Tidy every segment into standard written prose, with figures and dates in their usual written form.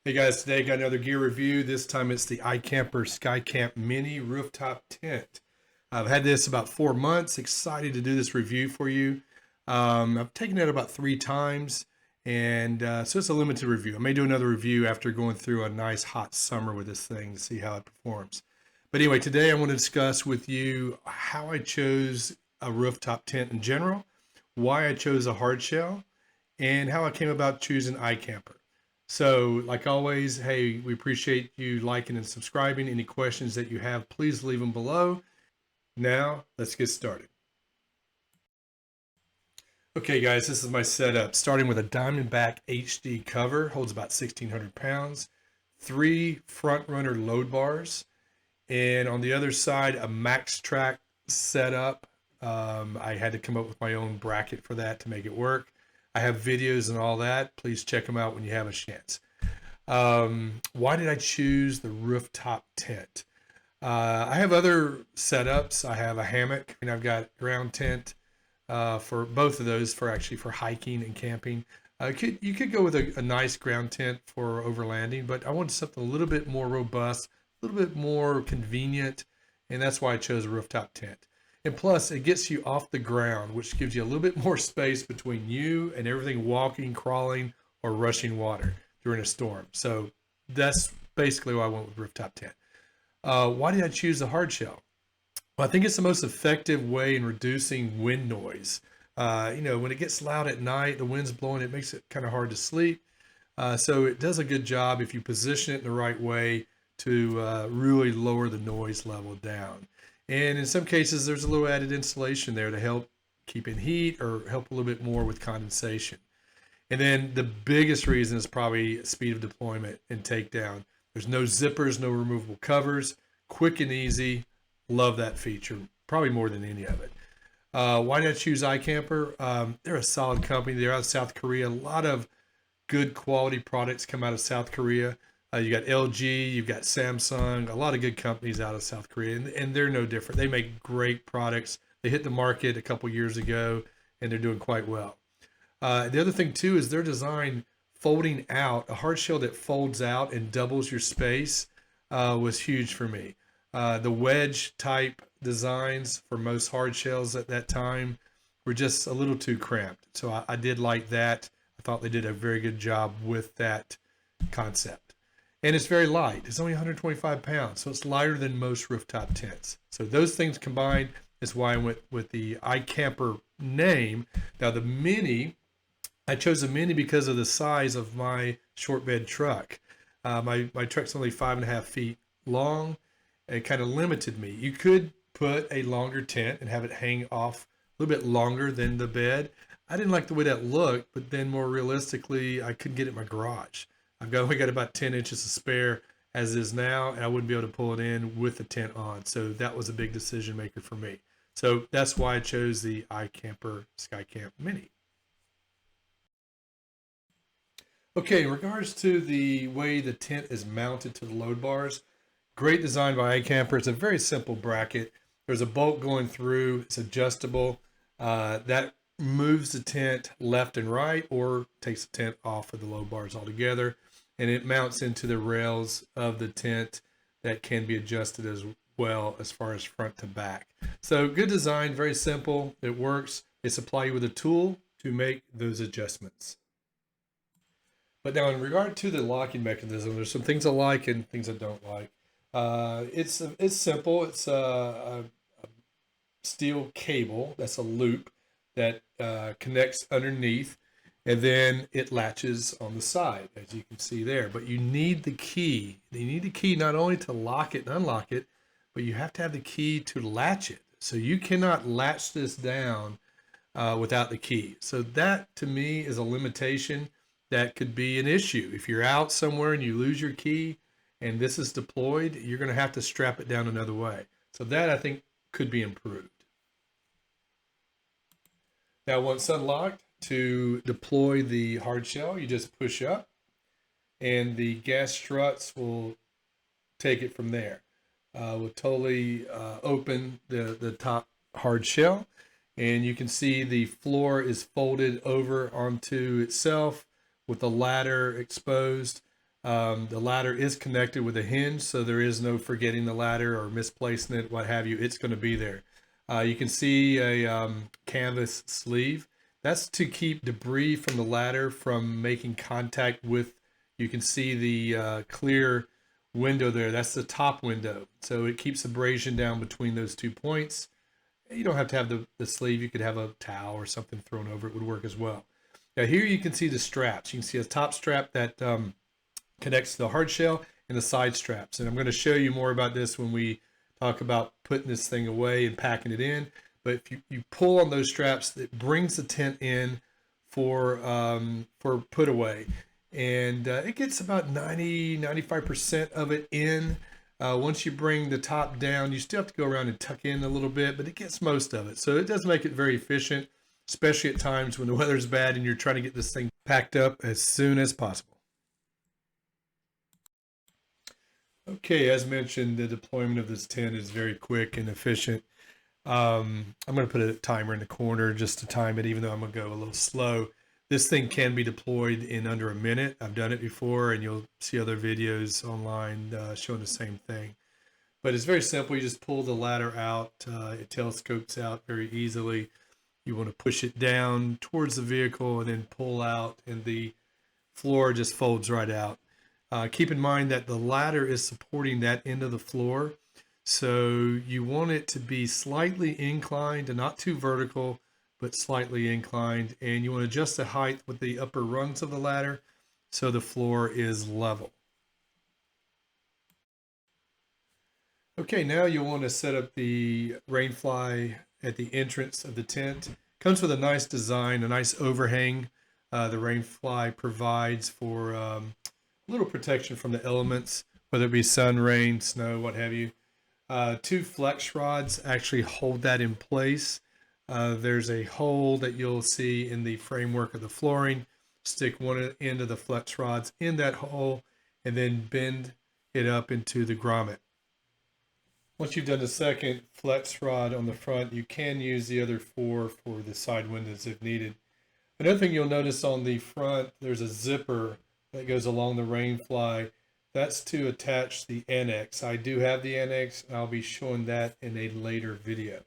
Hey guys, today got another gear review. This time it's the IKamper Skycamp Mini rooftop tent. I've had this about 4 months. Excited to do this review for you. I've taken it about 3 times, and so it's a limited review. I may do another review after going through a nice hot summer with this thing to see how it performs. But anyway, today I want to discuss with you how I chose a rooftop tent in general, why I chose a hard shell, and how I came about choosing IKamper. So, like always, hey, we appreciate you liking and subscribing. Any questions that you have, please leave them below. Now, let's get started. Okay, guys, this is my setup. Starting with a Diamondback HD cover, holds about 1,600 pounds, 3 front runner load bars, and on the other side, a Max Track setup. I had to come up with my own bracket for that to make it work. I have videos and all that. Please check them out when you have a chance. Why did I choose the rooftop tent? I have other setups. I have a hammock, and I've got ground tent for both of those for hiking and camping. You could go with a nice ground tent for overlanding, but I wanted something a little bit more robust, a little bit more convenient, and that's why I chose a rooftop tent. And plus, it gets you off the ground, which gives you a little bit more space between you and everything walking, crawling, or rushing water during a storm. So that's basically why I went with rooftop tent. Why did I choose the hard shell? Well, I think it's the most effective way in reducing wind noise. When it gets loud at night, the wind's blowing, it makes it kind of hard to sleep. So it does a good job if you position it in the right way to really lower the noise level down. And in some cases, there's a little added insulation there to help keep in heat or help a little bit more with condensation. And then the biggest reason is probably speed of deployment and takedown. There's no zippers, no removable covers, quick and easy. Love that feature, probably more than any of it. Why did I choose IKamper? They're a solid company. They're out of South Korea. A lot of good quality products come out of South Korea. You got LG, you've got Samsung, a lot of good companies out of South Korea, and they're no different. They make great products. They hit the market a couple years ago, and they're doing quite well. The other thing too is their design folding out, a hard shell that folds out and doubles your space was huge for me. The wedge type designs for most hard shells at that time were just a little too cramped. So I did like that. I thought they did a very good job with that concept. And it's very light. It's only 125 pounds, so it's lighter than most rooftop tents. So those things combined is why I went with the IKamper name. Now the Mini, I chose the Mini because of the size of my short bed truck. My truck's only 5.5 feet long. It kind of limited me. You could put a longer tent and have it hang off a little bit longer than the bed. I didn't like the way that looked, but then more realistically, I couldn't get it in my garage. Only got about 10 inches of spare as is now, and I wouldn't be able to pull it in with the tent on. So that was a big decision maker for me. So that's why I chose the IKamper Skycamp Mini. Okay, in regards to the way the tent is mounted to the load bars, great design by IKamper. It's a very simple bracket. There's a bolt going through. It's adjustable. That moves the tent left and right or takes the tent off of the load bars altogether. And it mounts into the rails of the tent that can be adjusted as well as far as front to back. So good design, very simple. It works. They supply you with a tool to make those adjustments. But now in regard to the locking mechanism, there's some things I like and things I don't like. It's simple. It's a steel cable that's a loop that connects underneath, and then it latches on the side, as you can see there. But you need the key. You need the key not only to lock it and unlock it, but you have to have the key to latch it. So you cannot latch this down without the key. So that, to me, is a limitation that could be an issue. If you're out somewhere and you lose your key and this is deployed, you're going to have to strap it down another way. So that, I think, could be improved. Now, once unlocked, to deploy the hard shell, you just push up and the gas struts will take it from there. We'll totally open the top hard shell, and you can see the floor is folded over onto itself with the ladder exposed. The ladder is connected with a hinge, so there is no forgetting the ladder or misplacing it, what have you. It's going to be there. You can see a canvas sleeve. That's to keep debris from the ladder from making contact with, you can see the clear window there. That's the top window. So it keeps abrasion down between those 2 points. You don't have to have the sleeve. You could have a towel or something thrown over it, would work as well. Now here you can see the straps. You can see a top strap that connects to the hard shell and the side straps. And I'm going to show you more about this when we talk about putting this thing away and packing it in. But if you pull on those straps, it brings the tent in for put away. And it gets about 95% of it in. Once you bring the top down, you still have to go around and tuck in a little bit, but it gets most of it. So it does make it very efficient, especially at times when the weather's bad and you're trying to get this thing packed up as soon as possible. Okay, as mentioned, the deployment of this tent is very quick and efficient. I'm going to put a timer in the corner just to time it, even though I'm going to go a little slow. This thing can be deployed in under a minute. I've done it before, and you'll see other videos online showing the same thing. But it's very simple. You just pull the ladder out. It telescopes out very easily. You want to push it down towards the vehicle and then pull out, and the floor just folds right out. Keep in mind that the ladder is supporting that end of the floor. So you want it to be slightly inclined and not too vertical, but slightly inclined. And you want to adjust the height with the upper rungs of the ladder so the floor is level. Okay, now you'll want to set up the Rainfly at the entrance of the tent. Comes with a nice design, a nice overhang. The Rainfly provides for a little protection from the elements, whether it be sun, rain, snow, what have you. 2 flex rods actually hold that in place. There's a hole that you'll see in the framework of the flooring. Stick one end of the flex rods in that hole and then bend it up into the grommet. Once you've done the second flex rod on the front, you can use the other 4 for the side windows if needed. Another thing you'll notice on the front, there's a zipper that goes along the Rainfly. That's to attach the Annex. I do have the Annex, and I'll be showing that in a later video.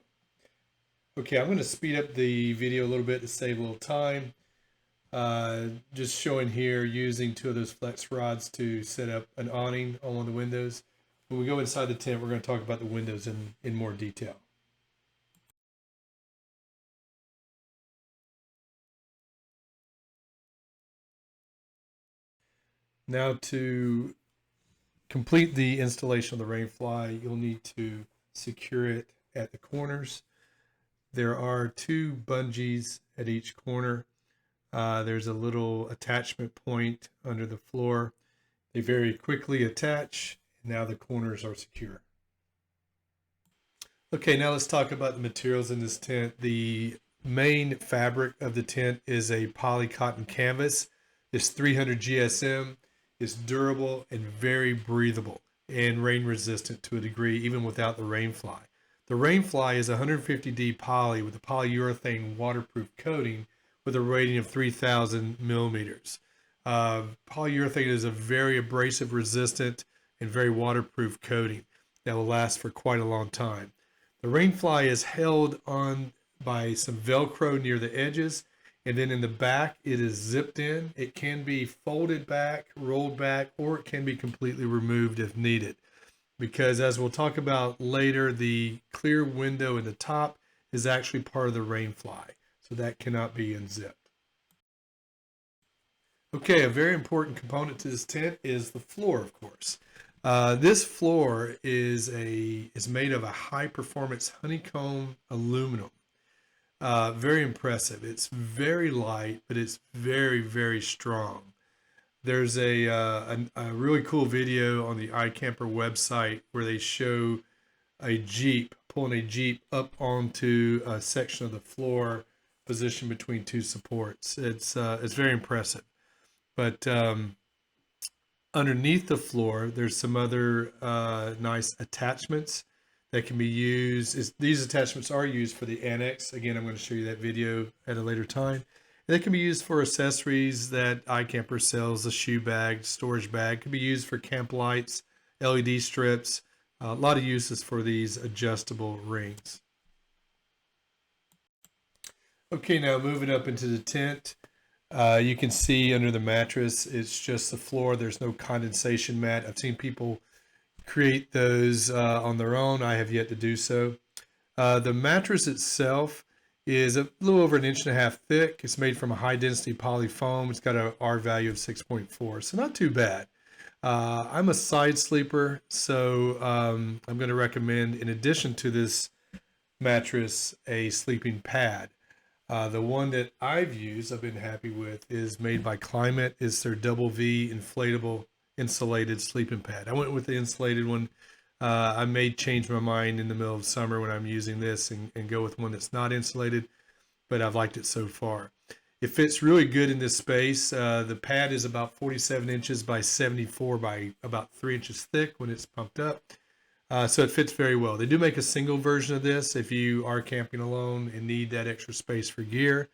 Okay, I'm going to speed up the video a little bit to save a little time. Just showing here using 2 of those flex rods to set up an awning on one of the windows. When we go inside the tent, we're going to talk about the windows in more detail. Now to complete the installation of the Rainfly, you'll need to secure it at the corners. There are 2 bungees at each corner. There's a little attachment point under the floor. They very quickly attach, and now the corners are secure. Okay, now let's talk about the materials in this tent. The main fabric of the tent is a poly cotton canvas. It's 300 GSM. It's durable and very breathable and rain resistant to a degree, even without the Rainfly. The Rainfly is 150D poly with a polyurethane waterproof coating with a rating of 3,000 millimeters. Polyurethane is a very abrasive resistant and very waterproof coating that will last for quite a long time. The Rainfly is held on by some Velcro near the edges, and then in the back it is zipped in. It can be folded back, rolled back, or it can be completely removed if needed. Because as we'll talk about later, the clear window in the top is actually part of the Rainfly, so that cannot be unzipped. Okay, a very important component to this tent is the floor, of course. This floor is made of a high performance honeycomb aluminum. Very impressive. It's very light, but it's very, very strong. There's a really cool video on the IKamper website where they show a Jeep, pulling a Jeep up onto a section of the floor positioned between 2 supports. It's very impressive. But underneath the floor, there's some other nice attachments that can be used. These attachments are used for the Annex. Again, I'm going to show you that video at a later time. And they can be used for accessories that IKamper sells, a shoe bag, storage bag. Can be used for camp lights, LED strips. A lot of uses for these adjustable rings. Okay, now moving up into the tent. You can see under the mattress, it's just the floor. There's no condensation mat. I've seen people create those on their own. I have yet to do so. The mattress itself is a little over 1.5 inches thick. It's made from a high density poly foam. It's got a R value of 6.4, so not too bad. I'm a side sleeper, so I'm going to recommend, in addition to this mattress, a sleeping pad. The one that I've used, I've been happy with, is made by Climate. It's their double V inflatable insulated sleeping pad. I went with the insulated one. I may change my mind in the middle of summer when I'm using this and go with one that's not insulated, but I've liked it so far. It fits really good in this space. The pad is about 47 inches by 74 by about 3 inches thick when it's pumped up. So it fits very well. They do make a single version of this. If you are camping alone and need that extra space for gear,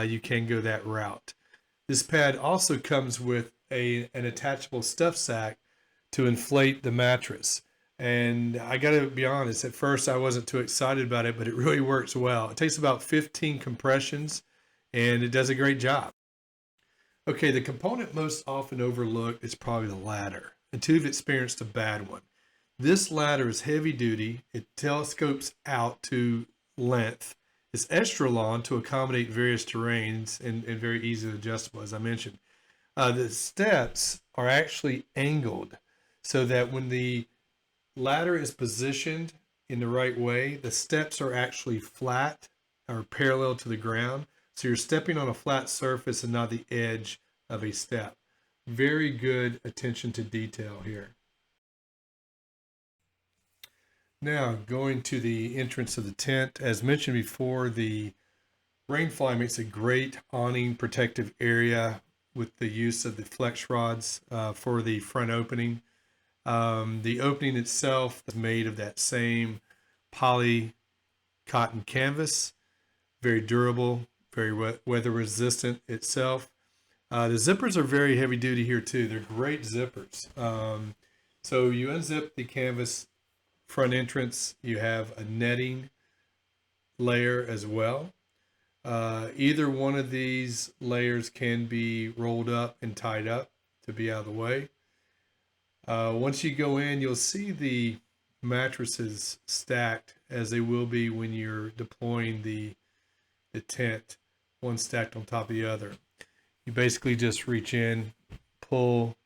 you can go that route. This pad also comes with an attachable stuff sack to inflate the mattress. And I got to be honest, at first I wasn't too excited about it, but it really works well. It takes about 15 compressions and it does a great job. Okay, the component most often overlooked is probably the ladder, until you've experienced a bad one. This ladder is heavy duty. It telescopes out to length. It's extra long to accommodate various terrains and very easily adjustable, as I mentioned. The steps are actually angled so that when the ladder is positioned in the right way, the steps are actually flat or parallel to the ground. So you're stepping on a flat surface and not the edge of a step. Very good attention to detail here. Now, going to the entrance of the tent, as mentioned before, the Rainfly makes a great awning protective area with the use of the flex rods for the front opening. The opening itself is made of that same poly cotton canvas, very durable, very weather resistant itself. The zippers are very heavy duty here too. They're great zippers. So you unzip the canvas front entrance, you have a netting layer as well. Either one of these layers can be rolled up and tied up to be out of the way. Once you go in, you'll see the mattresses stacked as they will be when you're deploying the tent, one stacked on top of the other. You basically just reach in, pull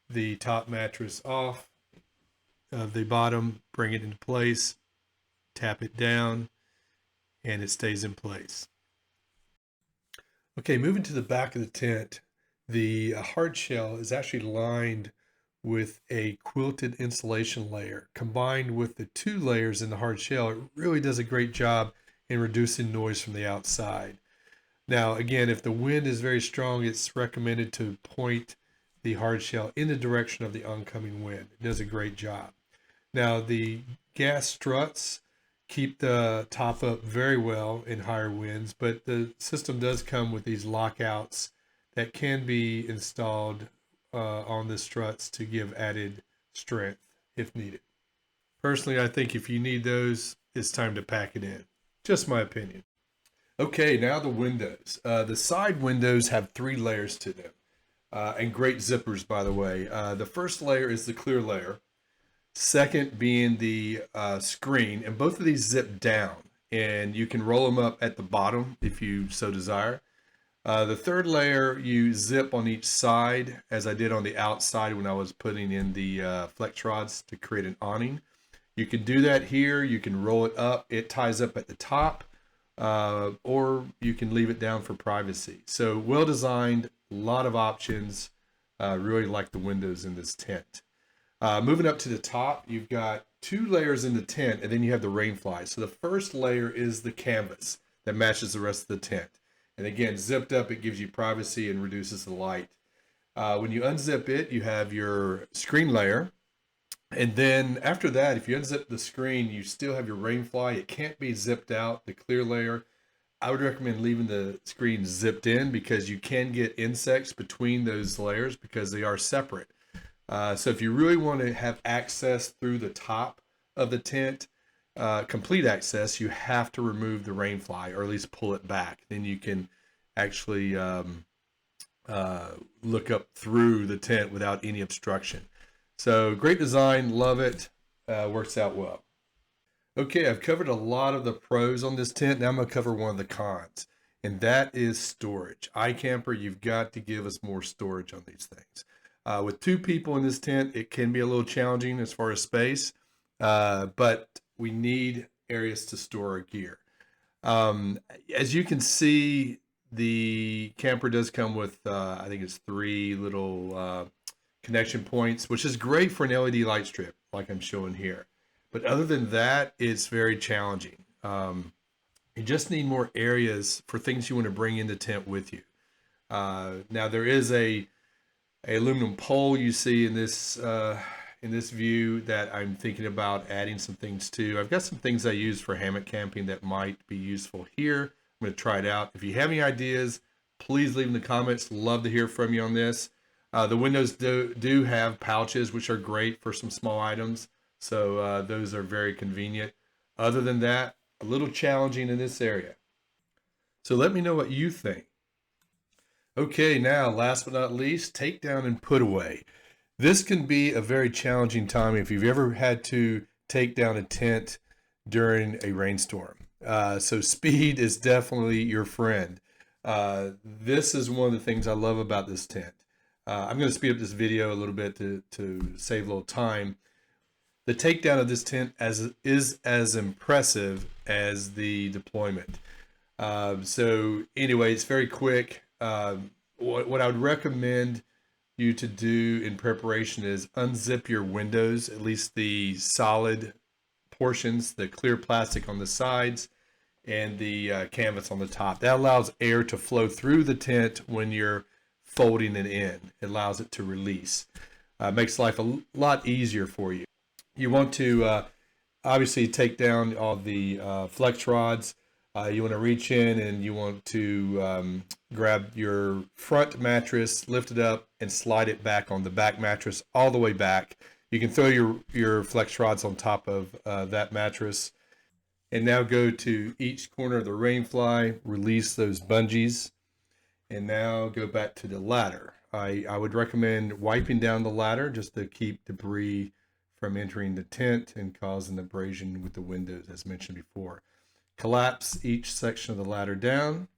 the top mattress off of the bottom, bring it into place, tap it down, and it stays in place. Okay, moving to the back of the tent, the hard shell is actually lined with a quilted insulation layer. Combined with the 2 layers in the hard shell, it really does a great job in reducing noise from the outside. Now, again, if the wind is very strong, it's recommended to point the hard shell in the direction of the oncoming wind. It does a great job. Now, the gas struts keep the top up very well in higher winds, but the system does come with these lockouts that can be installed on the struts to give added strength if needed. Personally, I think if you need those, it's time to pack it in. Just my opinion. Okay, now the windows. The side windows have 3 layers to them, and great zippers, by the way. The first layer is the clear layer. Second being the screen, and both of these zip down, and you can roll them up at the bottom if you so desire. The third layer you zip on each side, as I did on the outside when I was putting in the flex rods to create an awning. You can do that here. You can roll it up. It ties up at the top, or you can leave it down for privacy. So well designed, a lot of options. Really like the windows in this tent. Moving up to the top, you've got 2 layers in the tent, and then you have the Rainfly. So the first layer is the canvas that matches the rest of the tent. And again, zipped up, it gives you privacy and reduces the light. When you unzip it, you have your screen layer. And then after that, if you unzip the screen, you still have your Rainfly. It can't be zipped out, the clear layer. I would recommend leaving the screen zipped in because you can get insects between those layers because they are separate. So if you really want to have access through the top of the tent, complete access, you have to remove the Rainfly or at least pull it back. Then you can actually look up through the tent without any obstruction. So great design, love it, works out well. Okay, I've covered a lot of the pros on this tent. Now I'm going to cover one of the cons, and that is storage. IKamper, you've got to give us more storage on these things. With 2 people in this tent, it can be a little challenging as far as space, but we need areas to store our gear. As you can see, the camper does come with, I think it's 3 little connection points, which is great for an LED light strip, like I'm showing here. But other than that, it's very challenging. You just need more areas for things you want to bring in the tent with you. Now there is a aluminum pole you see in this view that I'm thinking about adding some things to. I've got some things I use for hammock camping that might be useful here. I'm going to try it out. If you have any ideas, please leave in the comments. Love to hear from you on this. The windows do have pouches, which are great for some small items. So those are very convenient. Other than that, a little challenging in this area. So let me know what you think. Okay, now last but not least, takedown and put away. This can be a very challenging time if you've ever had to take down a tent during a rainstorm. So speed is definitely your friend. This is one of the things I love about this tent. I'm going to speed up this video a little bit to save a little time. The takedown of this tent is as impressive as the deployment. So anyway, it's very quick. What I would recommend you to do in preparation is unzip your windows, at least the solid portions, the clear plastic on the sides, and the canvas on the top. That allows air to flow through the tent when you're folding it in. It allows it to release. Makes life a lot easier for you. You want to obviously take down all the flex rods. You want to reach in and you want to grab your front mattress, lift it up, and slide it back on the back mattress all the way back. You can throw your flex rods on top of that mattress. And now go to each corner of the Rainfly, release those bungees, and now go back to the ladder. I would recommend wiping down the ladder just to keep debris from entering the tent and causing abrasion with the windows, as mentioned before. Collapse each section of the ladder down,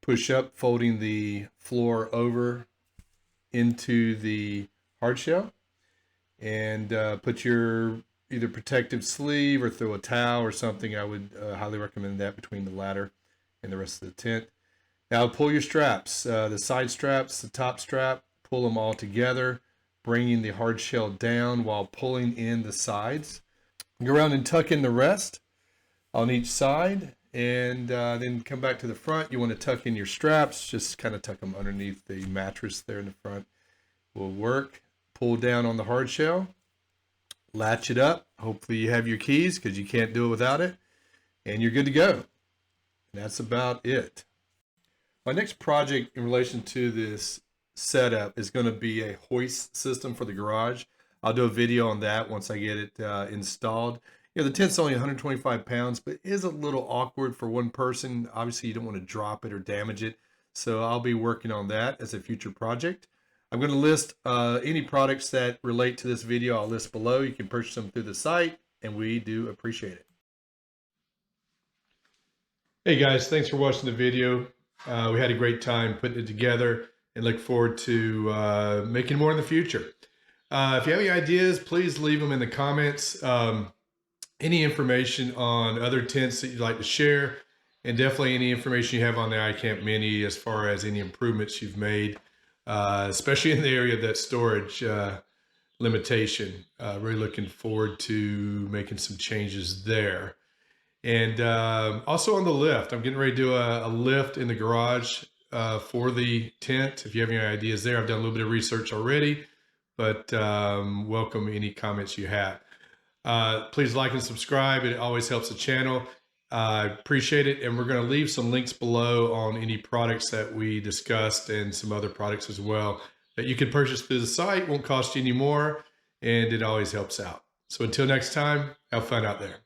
push up, folding the floor over into the hardshell, and put your either protective sleeve or throw a towel or something. I would highly recommend that between the ladder and the rest of the tent. Now pull your straps, the side straps, the top strap, pull them all together, bringing the hard shell down while pulling in the sides. Go around and tuck in the rest on each side, and then come back to the front. You want to tuck in your straps, just kind of tuck them underneath the mattress there in the front. Will work. Pull down on the hard shell, latch it up. Hopefully you have your keys because you can't do it without it, and you're good to go. And that's about it. My next project in relation to this setup is going to be a hoist system for the garage. I'll do a video on that once I get it installed. You know, the tent's only 125 pounds, but it is a little awkward for one person. Obviously, you don't want to drop it or damage it. So I'll be working on that as a future project. I'm going to list any products that relate to this video. I'll list below. You can purchase them through the site, and we do appreciate it. Hey guys, thanks for watching the video. We had a great time putting it together and look forward to making more in the future. If you have any ideas, please leave them in the comments. Any information on other tents that you'd like to share, and definitely any information you have on the IKamper Mini as far as any improvements you've made, especially in the area of that storage limitation. Really looking forward to making some changes there. And also on the lift, I'm getting ready to do a lift in the garage for the tent. If you have any ideas there, I've done a little bit of research already, but welcome any comments you have. Please like and subscribe. It always helps the channel. I appreciate it. And we're going to leave some links below on any products that we discussed and some other products as well that you can purchase through the site. Won't cost you any more, and it always helps out. So until next time, have fun out there.